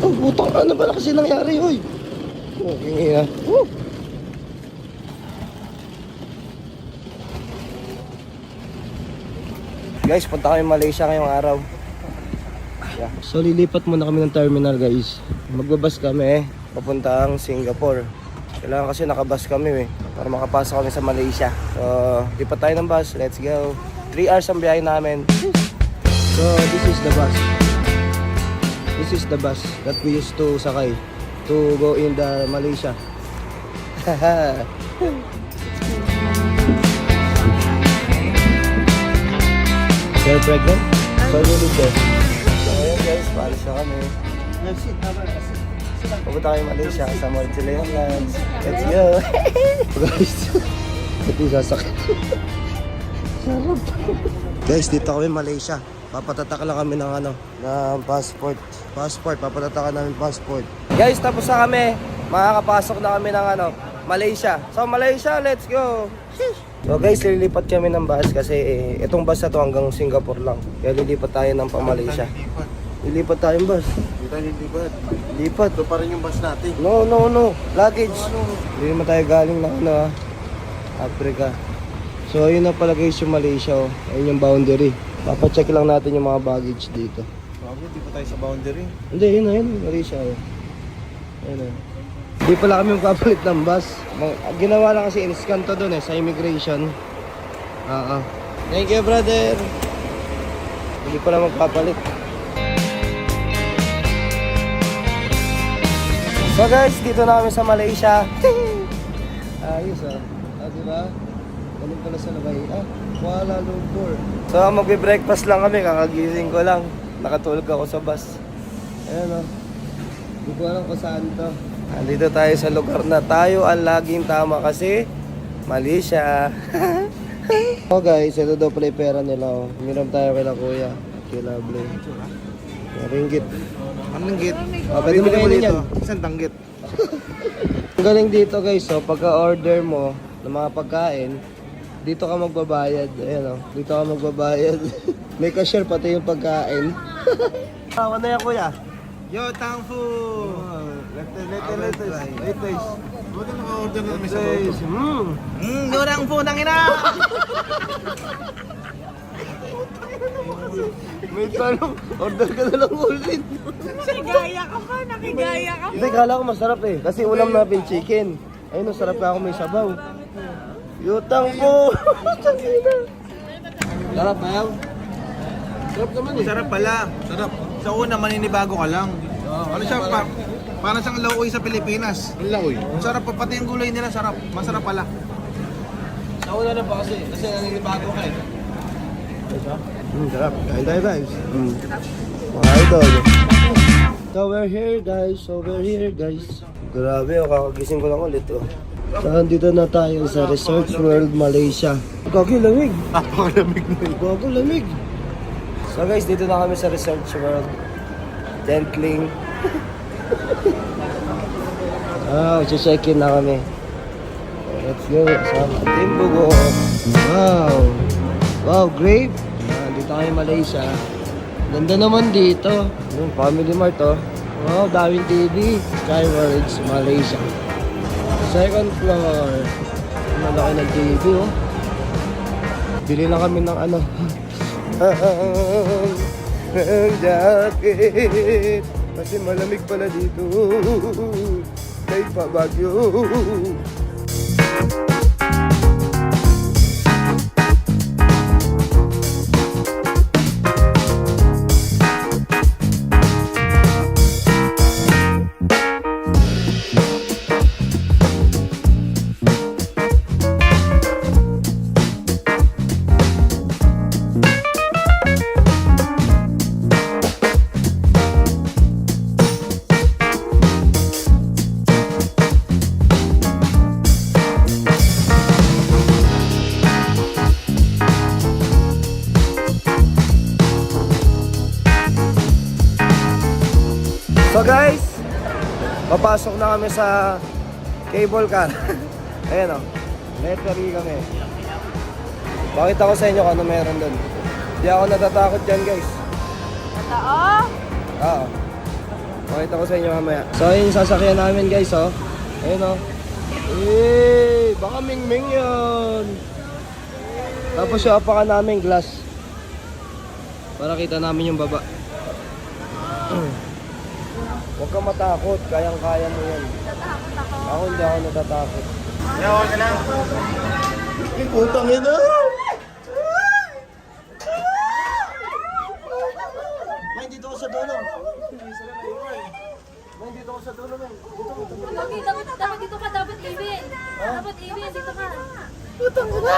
Oh, putang ano ba na kasi nangyari, hoy? Okay, Woo! Guys, punta kami Malaysia ngayong araw. Yeah. So lilipat muna kami ng terminal, guys. Magbabas kami papuntang Singapore. Kailangan kasi nakabus kami para makapasok kami sa Malaysia. So lipat tayo ng bus, let's go. 3 hours ang biyahe namin. So this is the bus. This is the bus that we used to sakay to go in the Malaysia. You're pregnant? So you live there. So ayan guys, paalis na kami. Pupunta kayo Malaysia kasama rin sila yung lands. Let's go! Guys, ito yung sasakit. Sarap. Guys, dito kami Malaysia. Papatatak lang kami ng ng passport. Papatatakan namin passport. Guys, tapos na kami. Makakapasok na kami ng Malaysia. So Malaysia, let's go! So guys, lilipat kami ng bus kasi itong bus na to hanggang Singapore lang. Kaya lilipat tayo ng pa-Malaysia. Lilipat tayong bus. Hindi tayo lilipat. Lipat. Ito pa rin yung bus natin. No. Luggage. Hindi naman tayo galing ng Africa. So ayun na pala guys yung Malaysia. Ayun yung boundary. Papacheck lang natin yung mga baggage dito. Bago, di pa tayo sa boundary. Hindi, yun Malaysia. Ayun. Hindi pala kami magpapalit ng bus. Ginawa lang kasi in-scan to dun sa immigration. Thank you, brother. Hindi pala magpapalit. So guys, dito na kami sa Malaysia. Ayos diba? Galing pala sa labay. Kuala Lumpur. So magbe-breakfast lang kami, kakagising ko lang. Nakatulog ako sa bus. Ayan Hindi ko alam kung saan to. Andito tayo sa lugar na tayo ang laging tama kasi Malaysia. Oh guys, ito daw pala yung pera nila. Miram tayo kay kuya. Kay Lovely. Ringgit. Anong ringgit? Pwede mo kainin yan. Isang tanggit. Ang galing dito guys, pagka-order mo ng mga pagkain, dito ka magbabayad. Ayan dito ka magbabayad. May cashier pati yung pagkain. Ano yan kuya? Yo, Tang Fu! Let's. Buti naka-order na kami sa bawah. Nurang po nang ina! May tanong, order ka na lang ulit. Nakigaya ka pa, nakigaya ka pa. Hindi, kala ko masarap kasi ulam namin chicken. Ayun, sarap ka ako may sabaw. Yutang po! Sarap ba yan? Sarap naman Sarap pala. Sarap. Sa una, maninibago ka lang. Ano siya? Parang siyang lauoy sa Pilipinas. Ang lauoy? Sarap pa. Pati yung gulay nila sarap. Masarap pala. Sa una lang pa kasi naninibago ka sarap. Kain tayo guys. Mga idol. So we're here guys. Grabe, kakagising ko lang ulit So andito na tayo sa Resorts World Malaysia. Gagi lamig. Napakalamig na yun. Gagi lamig. So guys, dito na kami sa Resorts World. Gentling. Check-in na kami. Let's go. Sa Timbugo. Wow, great. Dito kami Malaysia. Ganda naman dito. Yung Family Mart Wow, daming TV. Skyworlds, Malaysia. Second floor. Malaki ng TV Bili lang kami ng jacket. Kasi malamig pala dito. Kahit pa Baguio. So guys, papasok na kami sa cable car. Ayan Lettery kami. Bakit ako sa inyo kung ano meron doon? Hindi ako natatakot dyan guys. Totoo? Oo. Pakita ko sa inyo mamaya. So, ayun yung sasakyan namin guys, oh. Ayun, oh. Eh, baka ming-ming yun. Tapos yung apakan namin, glass. Para kita namin yung baba. Huwag kang matakot, kayang-kaya mo yan. Natatakot ako. Ako hindi ako natatakot. Yawa ka na. Putang ina! May, dito ko sa dulo. May, dito ko sa dulo, men. Dapat dito ka, dapat even. Dapat even, dito ka. Putang ina!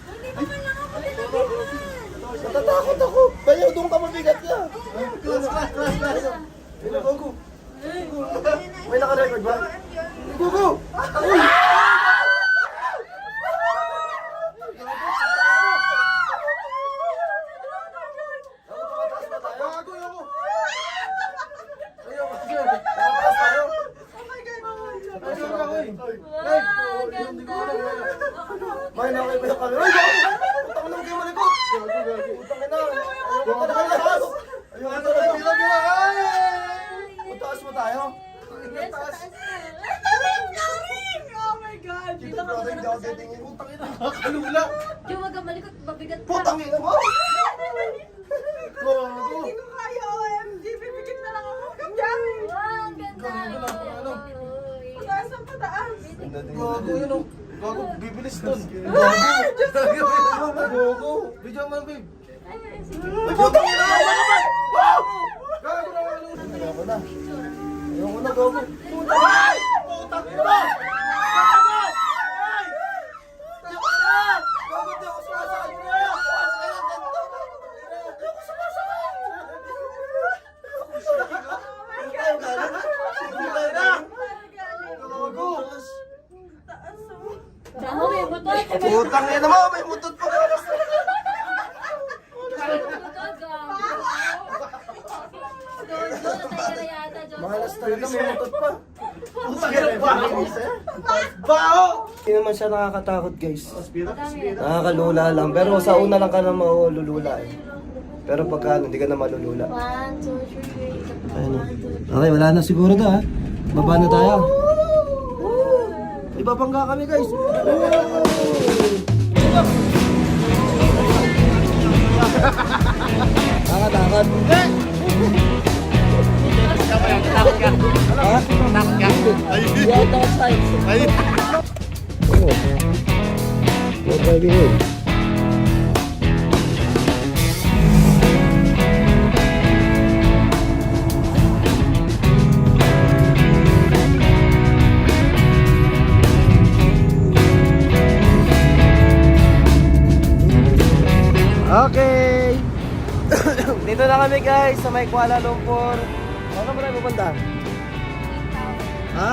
Hindi pa man lang ako tinabihan. Natatakot ako. Bayaw, doon ka mabigat ka. Class. Go. May naka-record ba? Go. Wow, ganda. May nakaiba yung camera. Ay, putang ina, huwag kayo malikot. Putang ina. Ayaw ka na taas. Putaas mo tayo. Yes, taas na. Oh my God. Dito ka Hindi ako titingin. Putang ina. Kalula. Yung wag kang malikot, mabigat ka. Putang ina mo. Hindi ko kaya, OMG. Bibigit na lang ako. Wow, ang ganda. Pataas ang pataas. Gago yun oh. Gago, bibilis dun. Gago. Video mo, babe. Putang ina mo. Gago na. Ayoko na. Ayoko na, gago. Putang ina mo. Damo, may butot. Putang ina mo, may mutot pa. Malas talaga, may mutot pa. Bao! Hindi naman siya nakakatakot guys. Nakakalula lang. Pero sa una lang ka na malulula eh. Pero pagka hindi ka na malulula. 1, 2, 3. Ayun. Okay, wala na siguro to ha. Baba na tayo. Ibabangga kami guys. Takot. Takot ka. Ha? Takot ka. Yeah, takot tayo. Oh. No driving in. Okay. Dito na kami guys sa may Kuala Lumpur. Saan ka tayo pupunta? Ha?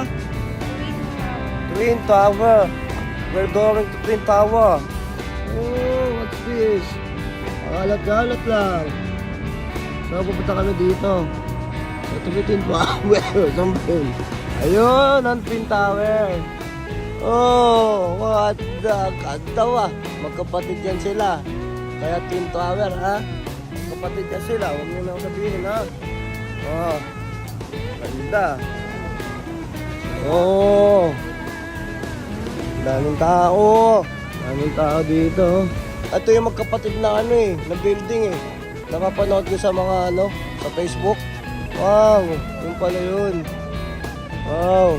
Twin Tower. We're going to Twin Tower. Oh, what's this? Kalat-kalat lang. So, pupunta kami dito. Ito may Twin Tower. Saan ba yun? Ayun, ang Twin Tower. Oh, what the katawa. Magkapatid yan sila. Kaya Twin Tower, ha? Magkapatid yan sila. Huwag nyo na sabihin, ha? Oh, ganda. Oh, daming tao. Daming tao dito. Ito yung magkapatid na ano eh, na building eh. Napapanood ko sa mga ano, sa Facebook. Wow, yun pala yun. Wow.